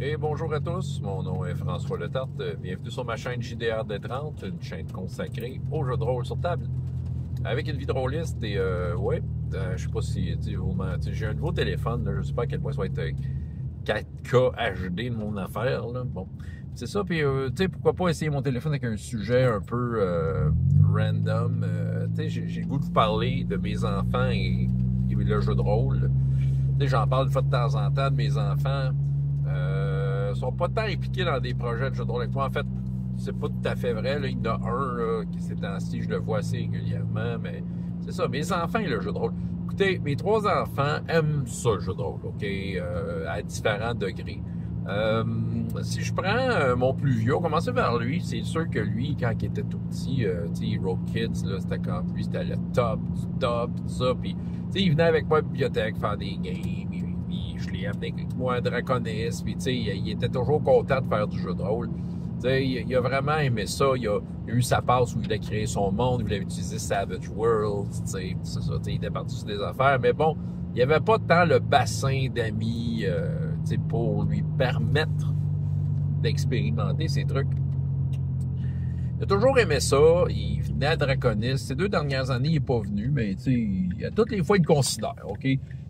Et bonjour à tous, mon nom est François Letarte. Bienvenue sur ma chaîne JDR D30, une chaîne consacrée aux jeux de rôle sur table. Avec une vie de rôliste et je sais pas si j'ai un nouveau téléphone, là, je sais pas à quel point ça va être 4K HD de mon affaire. Là. Bon, c'est ça, puis pourquoi pas essayer mon téléphone avec un sujet un peu random. J'ai le goût de vous parler de mes enfants et le jeu de rôle. J'en parle une fois de temps en temps de mes enfants. Sont pas tant impliqués dans des projets de jeux de rôle avec moi. En fait, c'est pas tout à fait vrai. Là. Il y en a un là, qui ces temps-ci, je le vois assez régulièrement, mais c'est ça. Mes enfants et le jeu de rôle. Écoutez, mes 3 enfants aiment ça, le jeu de rôle, OK? À différents degrés. Si je prends mon plus vieux, on commençait vers lui. C'est sûr que lui, quand il était tout petit, Hero Kids, là, c'était quand lui, c'était le top du top, tout ça. Puis, il venait avec moi à la bibliothèque faire des games. Je l'ai amené avec moi à Draconis, puis il était toujours content de faire du jeu de rôle. Il a vraiment aimé ça. Il a eu sa passe où il a créé son monde, il voulait utiliser Savage Worlds, c'est ça, il était parti sur des affaires. Mais bon, il n'y avait pas tant le bassin d'amis pour lui permettre d'expérimenter ces trucs. Il a toujours aimé ça. Il venait à Draconis. Ces 2 dernières années, il n'est pas venu, mais à toutes les fois, il le considère, OK?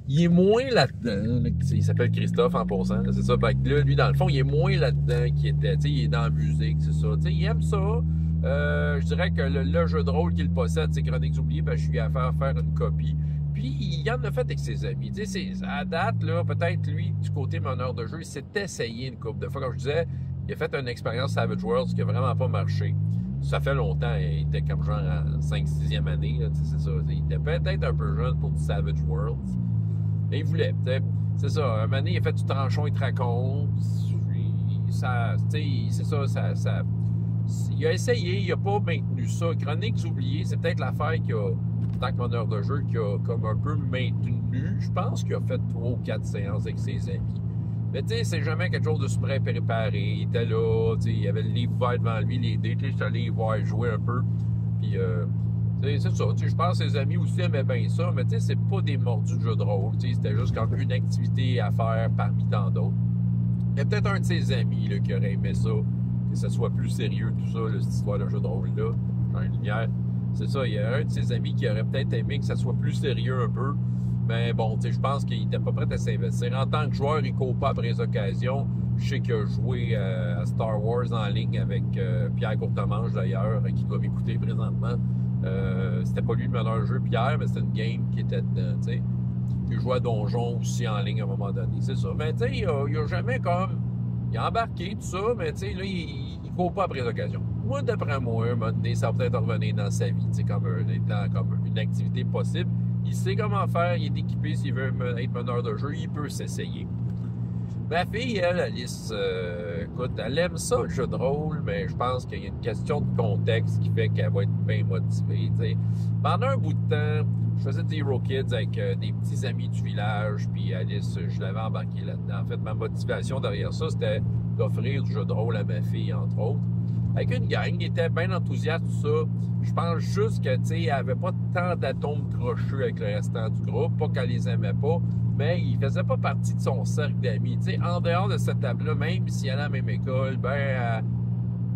Il est moins là-dedans. Là, il s'appelle Christophe en passant. C'est ça. Fait que là, lui, dans le fond, il est moins là-dedans qu'il était. Il est dans la musique, c'est ça. Il aime ça. Je dirais que le jeu de rôle qu'il possède, c'est Chroniques oubliées, ben, je suis à faire une copie. Puis, il en a fait avec ses amis. À date, là, peut-être lui, du côté meneur de jeu, il s'est essayé une couple de fois. Comme je disais, il a fait une expérience Savage Worlds qui n'a vraiment pas marché. Ça fait longtemps, il était comme genre en 5-6e année, là, c'est ça. Il était peut-être un peu jeune pour du Savage Worlds. Mais il voulait, c'est ça. Un moment donné, il a fait du tranchon et tracon. C'est ça, il a essayé, il n'a pas maintenu ça. Chroniques oubliées, c'est peut-être l'affaire qui a, en tant que meneur de jeu, qui a comme un peu maintenu. Je pense qu'il a fait 3 ou 4 séances avec ses amis. Mais c'est jamais quelque chose de super préparé. Il était là, il y avait le livre ouvert devant lui, les dés, j'étais allé voir jouer un peu. Puis, c'est ça, je pense que ses amis aussi aimaient bien ça, mais c'est pas des mordus de jeu de rôle. C'était juste comme une activité à faire parmi tant d'autres. Il y a peut-être un de ses amis là, qui aurait aimé ça, que ça soit plus sérieux, tout ça, là, cette histoire de jeu de rôle-là. Dans une lumière. C'est ça, il y a un de ses amis qui aurait peut-être aimé que ça soit plus sérieux un peu. Mais bon, je pense qu'il n'était pas prêt à s'investir. En tant que joueur, il court pas après les occasions. Je sais qu'il a joué à Star Wars en ligne avec Pierre Courtemanche, d'ailleurs, qui doit m'écouter présentement. C'était pas lui le meneur de jeu, Pierre, mais c'était une game qui était dedans, tu sais. Il jouait à Donjon aussi en ligne à un moment donné, c'est ça. Mais tu sais, il a jamais comme... Il a embarqué, tout ça, mais tu sais, là, il court pas après les occasions. Moi, d'après moi, un moment donné, ça va peut-être revenir dans sa vie, tu sais, comme une activité possible. Il sait comment faire, il est équipé, s'il veut être meneur de jeu, il peut s'essayer. Ma fille, elle, Alice, écoute, elle aime ça, le jeu de rôle, mais je pense qu'il y a une question de contexte qui fait qu'elle va être bien motivée, t'sais. Pendant un bout de temps, je faisais des Hero Kids avec des petits amis du village, puis Alice, je l'avais embarqué là-dedans. En fait, ma motivation derrière ça, c'était d'offrir du jeu de rôle à ma fille, entre autres. Avec une gang, qui était bien enthousiaste, tout ça. Je pense juste que, tu sais, elle avait pas tant d'atomes crochus avec le restant du groupe. Pas qu'elle les aimait pas, mais il faisait pas partie de son cercle d'amis. Tu sais, en dehors de cette table-là, même si elle est à la même école,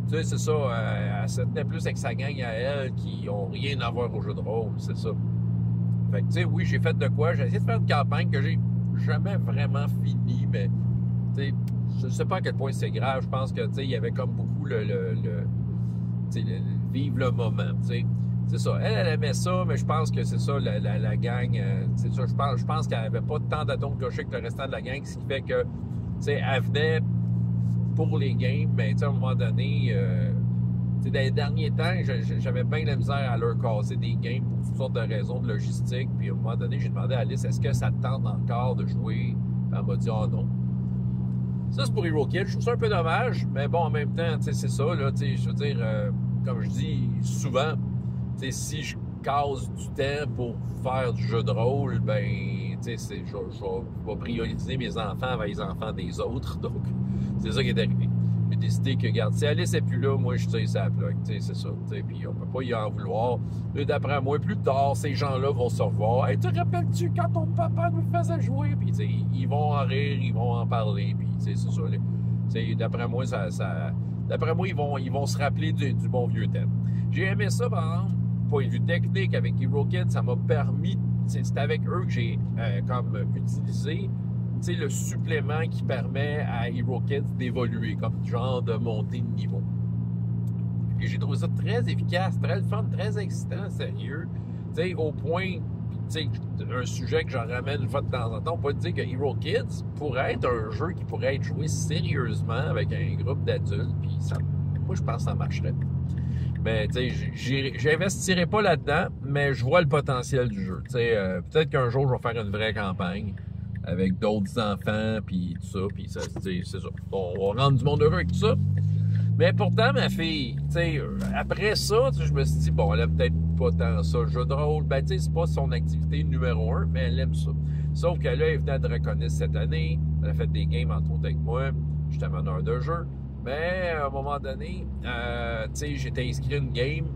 tu sais, c'est ça, elle se tenait plus avec sa gang à elle qui ont rien à voir au jeu de rôle, c'est ça. Fait que, tu sais, oui, j'ai fait de quoi. J'ai essayé de faire une campagne que j'ai jamais vraiment fini, mais, tu sais, je ne sais pas à quel point c'est grave. Je pense que, tu sais, il y avait comme beaucoup vivre le moment, tu sais. C'est ça. Elle aimait ça, mais je pense que c'est ça, la gang, c'est ça. Je pense qu'elle n'avait pas tant d'atomes clochés que le restant de la gang, ce qui fait que, tu sais, elle venait pour les games, mais, tu sais, à un moment donné, dans les derniers temps, j'avais bien de la misère à leur casser des games pour toutes sortes de raisons de logistique. Puis, à un moment donné, j'ai demandé à Alice, est-ce que ça te tente encore de jouer? Puis elle m'a dit, oh non. Ça, c'est pour Hero Kids. Je trouve ça un peu dommage, mais bon, en même temps, c'est ça, là, je veux dire, comme je dis souvent, si je casse du temps pour faire du jeu de rôle, ben, je vais prioriser mes enfants avant les enfants des autres, donc c'est ça qui est arrivé. J'ai décidé que, regarde, si Alice n'est plus là, moi, je tire sa plaque, c'est ça, puis on peut pas y en vouloir. Là, d'après moi, plus tard, ces gens-là vont se revoir. Hey, te rappelles-tu quand ton papa nous faisait jouer? Puis, ils vont en rire, ils vont en parler, puis, c'est ça. D'après moi, d'après moi, ils vont se rappeler du bon vieux temps. J'ai aimé ça, par exemple, point de vue technique, avec HeroKit, ça m'a permis, c'est avec eux que j'ai comme utilisé le supplément qui permet à HeroKit d'évoluer, comme genre de montée de niveau. Et j'ai trouvé ça très efficace, très fun, très excitant, sérieux. Au point, un sujet que j'en ramène une fois de temps en temps, on peut dire que HeroKit pourrait être un jeu qui pourrait être joué sérieusement avec un groupe d'adultes, puis moi je pense que ça marcherait. Mais j'investirai pas là-dedans, mais je vois le potentiel du jeu. Peut-être qu'un jour je vais faire une vraie campagne avec d'autres enfants, puis tout ça, puis ça, c'est ça. On va rendre du monde heureux avec tout ça. Mais pourtant, ma fille, après ça, je me suis dit, bon, elle aime peut-être pas tant ça, le jeu de rôle. Ben, c'est pas son activité numéro 1, mais elle aime ça. Sauf que là, elle venait de reconnaître cette année. Elle a fait des games, entre autres, avec moi. J'étais meneur de jeu. Mais, à un moment donné, j'étais inscrit à une game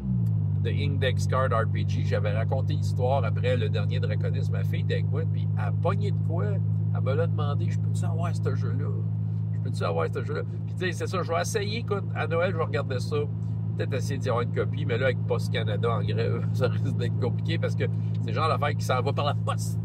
de Index Card RPG. J'avais raconté l'histoire après le dernier de reconnaître. Ma fille était avec moi, puis elle a pogné de quoi? Elle me l'a demandé, je peux-tu avoir ce jeu-là? Peux-tu avoir ce jeu-là? Puis, c'est ça, je vais essayer, écoute, à Noël, je vais regarder ça. Peut-être essayer d'y avoir une copie, mais là, avec Post Canada en grève, ça risque d'être compliqué parce que c'est le genre d'affaire qui s'en va par la poste.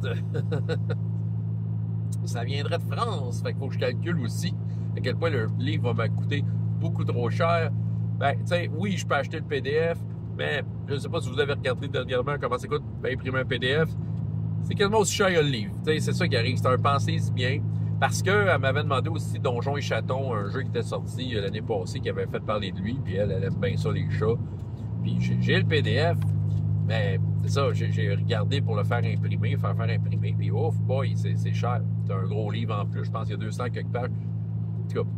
Ça viendrait de France. Fait qu'il faut que je calcule aussi à quel point le livre va me coûter beaucoup trop cher. Ben, oui, je peux acheter le PDF, mais je ne sais pas si vous avez regardé dernièrement comment ça coûte imprimer un PDF. C'est quasiment aussi cher que le livre. C'est ça qui arrive. C'est un pensez-y bien. Parce qu'elle m'avait demandé aussi Donjons et Chatons, un jeu qui était sorti l'année passée, qui avait fait parler de lui, puis elle aime bien ça, les chats. Puis j'ai le PDF, mais c'est ça, j'ai regardé pour le faire imprimer, faire imprimer, puis ouf, boy, c'est cher. C'est un gros livre en plus, je pense qu'il y a 200 quelque part. En tout cas,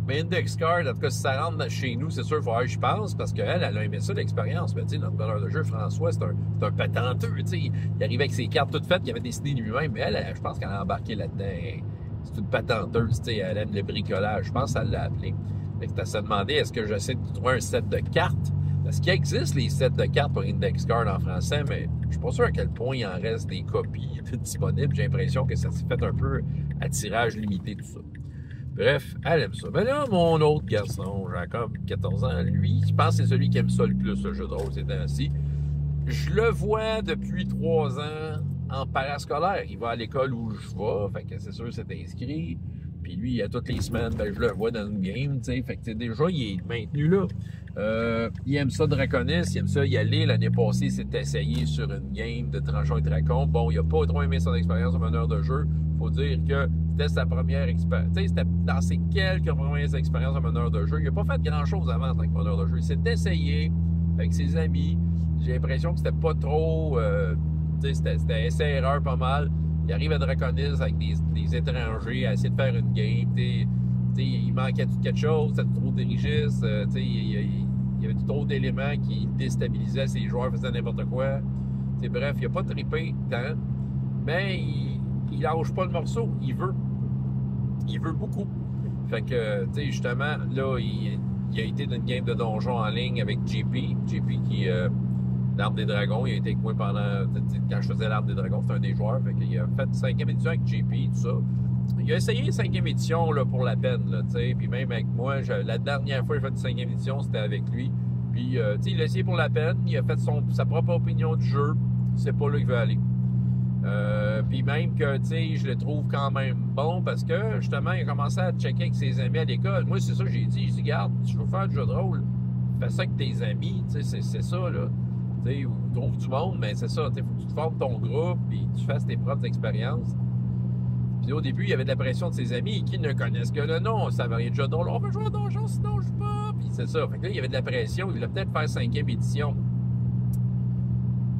mais Index Card, en tout cas, si ça rentre chez nous, c'est sûr, il faut avoir, je pense, parce qu'elle, elle a aimé ça, l'expérience. Mais tu sais, notre meneur de jeu, François, c'est un patenteux, tu sais. Il arrivait avec ses cartes toutes faites, qu'il avait dessiné lui-même, mais elle, je pense qu'elle a embarqué là-dedans. C'est une patenteuse, tu sais, elle aime le bricolage. Je pense qu'elle l'a appelé. Fait que tu as se demandé, est-ce que j'essaie de trouver un set de cartes? Parce qu'il existe les sets de cartes pour Index Card en français, mais je suis pas sûr à quel point il en reste des copies disponibles. J'ai l'impression que ça s'est fait un peu à tirage limité, tout ça. Bref, elle aime ça. Mais là, mon autre garçon, Jacob, 14 ans, lui, je pense que c'est celui qui aime ça le plus, ce jeu de rôle ces temps-ci. Je le vois depuis 3 ans en parascolaire. Il va à l'école où je vais, fait que c'est sûr c'est inscrit. Puis lui, à toutes les semaines, ben, je le vois dans une game, tu sais. Fait que déjà, il est maintenu là. Il aime ça Draconis, il aime ça y aller. L'année passée, il s'est essayé sur une game de Tranchons et Dracons. Bon, il a pas trop aimé son expérience de meneur de jeu. Faut dire que c'était sa première expérience. Tu sais, c'était dans ses quelques premières expériences de meneur de jeu. Il a pas fait grand-chose avant en tant que meneur de jeu. Il s'est essayé avec ses amis. J'ai l'impression que c'était pas trop... c'était essai-erreur pas mal. Il arrive à Draconis avec des étrangers à essayer de faire une game. Il manquait quelque chose, c'était trop dirigiste. Il y avait trop d'éléments qui déstabilisaient ses joueurs, faisaient n'importe quoi. Bref, il n'a pas trippé tant. Mais il lâche pas le morceau. Il veut. Il veut beaucoup. Fait que, justement, là, il a été dans une game de donjon en ligne avec JP. JP qui l'Arbre des Dragons, il a été avec moi pendant... Quand je faisais l'Arbre des Dragons, c'était un des joueurs. Fait qu'il a fait 5e édition avec JP, tout ça. Il a essayé 5e édition là, pour la peine, là, puis même avec moi, la dernière fois que j'ai fait une 5e édition, c'était avec lui. Puis, il a essayé pour la peine, il a fait sa propre opinion du jeu. C'est pas là qu'il veut aller. Puis même que, je le trouve quand même bon parce que, justement, il a commencé à checker avec ses amis à l'école. Moi, c'est ça que j'ai dit. J'ai dit, regarde, tu veux faire du jeu de rôle, fais ça avec tes amis, c'est ça, là. Ou trouve du monde, mais c'est ça, faut que tu te formes ton groupe et tu fasses tes propres expériences. Puis au début, il y avait de la pression de ses amis qui ne connaissent que le nom. Ça va rien de jeu de rôle. On veut jouer à donjon, sinon je joue pas. Puis c'est ça. Fait que là, il y avait de la pression. Il voulait peut-être faire 5e édition.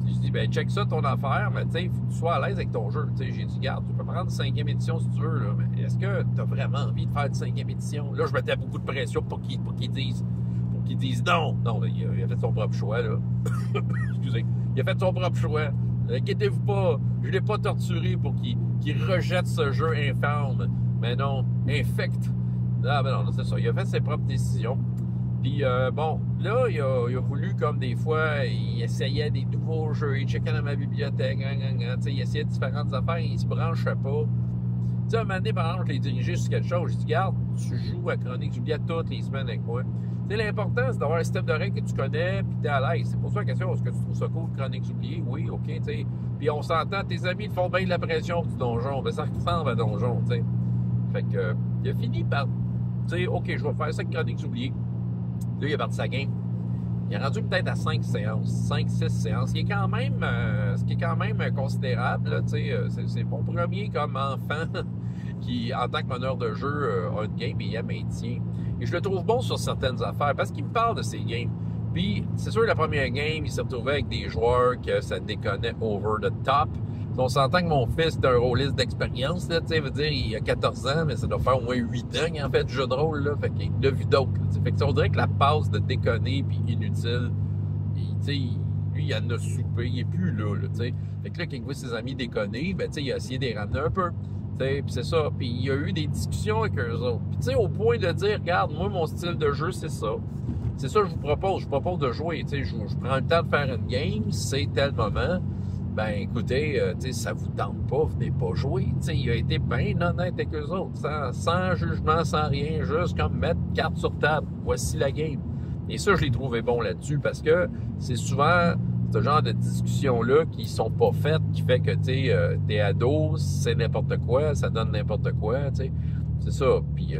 Puis je dis, ben check ça ton affaire, mais il faut que tu sois à l'aise avec ton jeu. J'ai dit, garde, tu peux prendre 5e édition si tu veux, là, mais est-ce que tu as vraiment envie de faire de 5e édition? Là, je mettais beaucoup de pression pour qu'ils disent. Qui disent non. Non, il a fait son propre choix, là. Excusez. Il a fait son propre choix. Inquiétez-vous pas. Je ne l'ai pas torturé pour qu'il rejette ce jeu infâme. Mais non, infect. Ah, ben non, c'est ça. Il a fait ses propres décisions. Puis, bon, là, il a voulu, comme des fois, il essayait des nouveaux jeux. Il checkait dans ma bibliothèque. Il essayait différentes affaires. Il se branchait pas. Tu sais, un moment donné, par exemple, je l'ai dirigé sur quelque chose. Je dis, garde, tu joues à Chroniques Oubliées toutes les semaines avec moi. Tu sais, l'important, c'est d'avoir un système de règles que tu connais, puis t'es à l'aise. C'est pour ça la question, est-ce que tu trouves ça cool, Chroniques Oubliées? Oui, OK, tu sais. Puis on s'entend, tes amis te font bien de la pression du donjon. Ben, ça ressemble à donjon, tu sais. Fait que, il a fini par dire, OK, je vais faire ça avec Chroniques Oubliées. Là, il a parti sa game. Il est rendu peut-être à 5 séances, 5-6 séances, ce qui est quand même considérable. Là, c'est mon premier comme enfant qui, en tant que meneur de jeu, a une game et il la maintient. Et je le trouve bon sur certaines affaires parce qu'il me parle de ses games. Puis, c'est sûr, la première game, il s'est retrouvé avec des joueurs que ça déconnait over the top. On s'entend que mon fils est un rôliste d'expérience, là, tu sais, veut dire, il a 14 ans, mais ça doit faire au moins 8 ans qu'il en fait du jeu de rôle, là, fait qu'il a vu d'autres, là, fait que on dirait que la passe de déconner puis inutile, tu sais, lui, il en a soupé, il est plus là, tu sais. Fait que là, quand il voit ses amis déconner, ben, tu sais, il a essayé de les ramener un peu, tu sais, puis c'est ça, puis il y a eu des discussions avec eux autres. Puis tu sais, au point de dire, regarde, moi, mon style de jeu, c'est ça. C'est ça que je vous propose de jouer, tu sais, je prends le temps de faire une game, c'est tel moment. Ben, écoutez, ça vous tente pas, venez pas jouer. T'sais, il a été bien honnête avec eux autres, sans jugement, sans rien, juste comme mettre carte sur table. Voici la game. Et ça, je l'ai trouvé bon là-dessus parce que c'est souvent ce genre de discussions-là qui sont pas faites, qui fait que, t'es ado, c'est n'importe quoi, ça donne n'importe quoi, t'sais. C'est ça. Puis,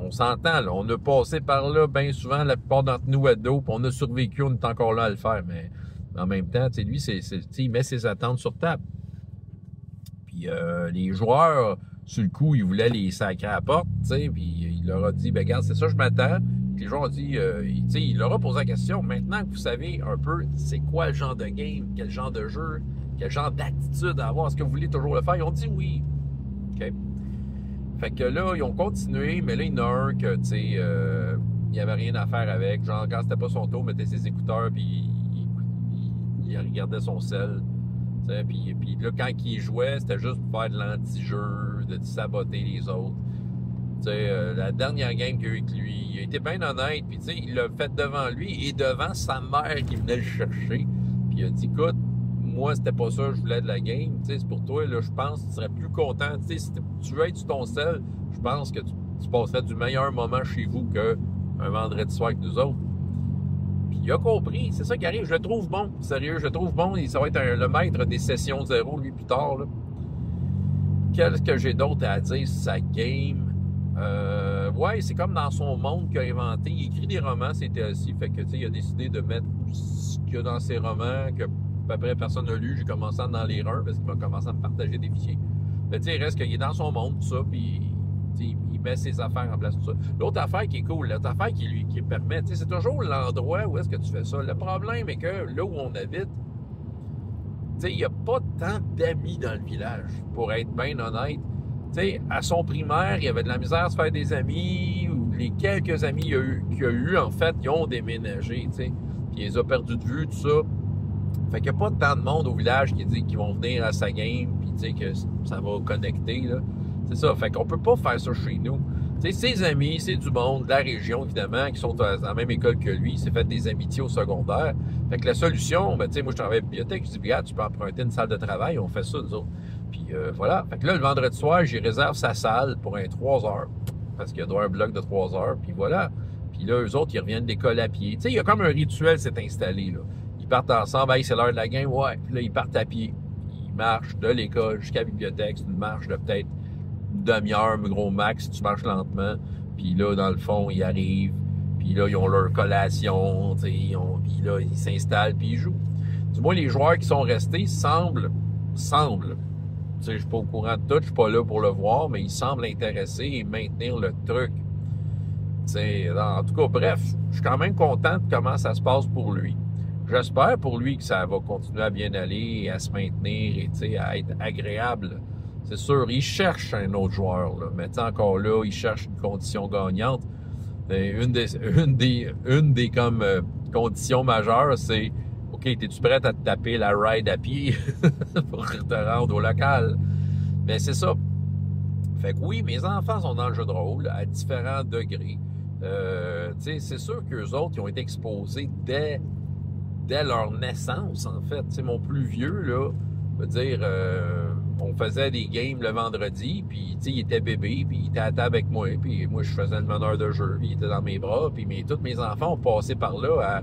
on s'entend, là. On a passé par là bien souvent, la plupart d'entre nous ados, puis on a survécu, on est encore là à le faire, mais en même temps, lui, il met ses attentes sur table. Puis les joueurs, sur le coup, ils voulaient les sacrer à la porte, puis il leur a dit, ben regarde, c'est ça, je m'attends. Puis les joueurs ont dit, il leur a posé la question, maintenant que vous savez un peu c'est quoi le genre de game, quel genre de jeu, quel genre d'attitude à avoir, est-ce que vous voulez toujours le faire? Ils ont dit oui. OK. Fait que là, ils ont continué, mais là, il y en a un que, il n'y avait rien à faire avec. Genre, quand c'était pas son tour, il mettait ses écouteurs, puis il regardait son sel. Puis là, quand il jouait, c'était juste pour faire de l'anti-jeu, de saboter les autres. La dernière game qu'il y a eu avec lui, il a été bien honnête, puis il l'a fait devant lui et devant sa mère qui venait le chercher. Puis il a dit, écoute, moi, c'était pas ça, je voulais de la game. C'est pour toi, là, je pense que tu serais plus content. Si tu veux être sur ton sel, je pense que tu passerais du meilleur moment chez vous qu'un vendredi soir avec nous autres. Puis il a compris, c'est ça qui arrive. Je le trouve bon, sérieux, je le trouve bon. Et ça va être le maître des sessions zéro, lui, plus tard. Là. Qu'est-ce que j'ai d'autre à dire sur sa game? Ouais, c'est comme dans son monde qu'il a inventé. Il écrit des romans, c'était assis. Fait que, il a décidé de mettre ce qu'il y a dans ses romans, que à peu près personne n'a lu. J'ai commencé à en lire un parce qu'il m'a commencé à me partager des fichiers. Mais il reste qu'il est dans son monde, tout ça, puis il met ses affaires en place, tout ça. L'autre affaire qui est cool, l'autre affaire qui permet, c'est toujours l'endroit où est-ce que tu fais ça. Le problème est que là où on habite, il n'y a pas tant d'amis dans le village, pour être bien honnête. À son primaire, il y avait de la misère à se faire des amis, ou les quelques amis qu'il y a eu, en fait, ils ont déménagé, puis il les a perdus de vue, tout ça. Fait qu'il n'y a pas tant de monde au village qui dit qu'ils vont venir à sa game, puis que ça va connecter, là. C'est ça, fait qu'on peut pas faire ça chez nous. Ses amis, c'est du monde de la région, évidemment, qui sont à la même école que lui. Il s'est fait des amitiés au secondaire. Fait que la solution, moi, je travaille à la bibliothèque. Je dis, regarde, tu peux emprunter une salle de travail. On fait ça, nous autres. Puis voilà. Fait que là, le vendredi soir, j'y réserve sa salle pour un 3 heures. Parce qu'il y a droit à un bloc de 3 heures. Puis voilà. Puis là, eux autres, ils reviennent de l'école à pied. Il y a comme un rituel s'est installé, là. Ils partent ensemble. Hey, c'est l'heure de la game. Ouais. Puis là, ils partent à pied. Ils marchent de l'école jusqu'à la bibliothèque. C'est une marche de peut-être demi-heure, gros max, si tu marches lentement. Puis là, dans le fond, ils arrivent. Puis là, ils ont leur collation. Puis là, ils s'installent, puis ils jouent. Du moins, les joueurs qui sont restés semblent. Je ne suis pas au courant de tout, je suis pas là pour le voir, mais ils semblent intéressés et maintenir le truc. En tout cas, bref, je suis quand même content de comment ça se passe pour lui. J'espère pour lui que ça va continuer à bien aller, à se maintenir et à être agréable. C'est sûr, il cherche un autre joueur, là. Mais encore là, il cherche une condition gagnante. Une des comme conditions majeures, c'est OK, es-tu prête à te taper la ride à pied pour te rendre au local? Mais c'est ça. Fait que oui, mes enfants sont dans le jeu de rôle à différents degrés. C'est sûr qu'eux autres, ils ont été exposés dès leur naissance, en fait. Mon plus vieux, là, veut dire, on faisait des games le vendredi, puis il était bébé, puis il était à table avec moi, puis moi je faisais le meneur de jeu, puis il était dans mes bras, puis tous mes enfants ont passé par là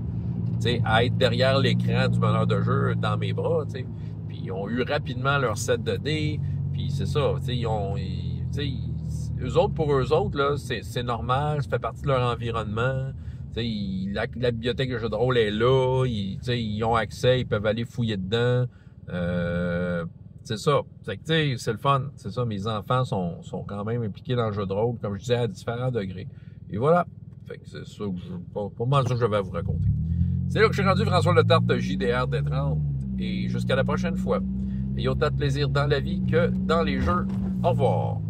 à être derrière l'écran du meneur de jeu dans mes bras, puis ils ont eu rapidement leur set de dés, puis c'est ça, eux autres, pour eux autres, là, c'est normal, ça fait partie de leur environnement. La bibliothèque de jeux de rôle est là, ils ont accès, ils peuvent aller fouiller dedans. C'est ça. C'est le fun. C'est ça, mes enfants sont quand même impliqués dans le jeu de rôle, comme je disais, à différents degrés. Et voilà. Fait que c'est ça que pas mal ça que je vais vous raconter. C'est là que je suis rendu, François Letarte, JDR D30. Et jusqu'à la prochaine fois. Ayez autant de plaisir dans la vie que dans les jeux. Au revoir.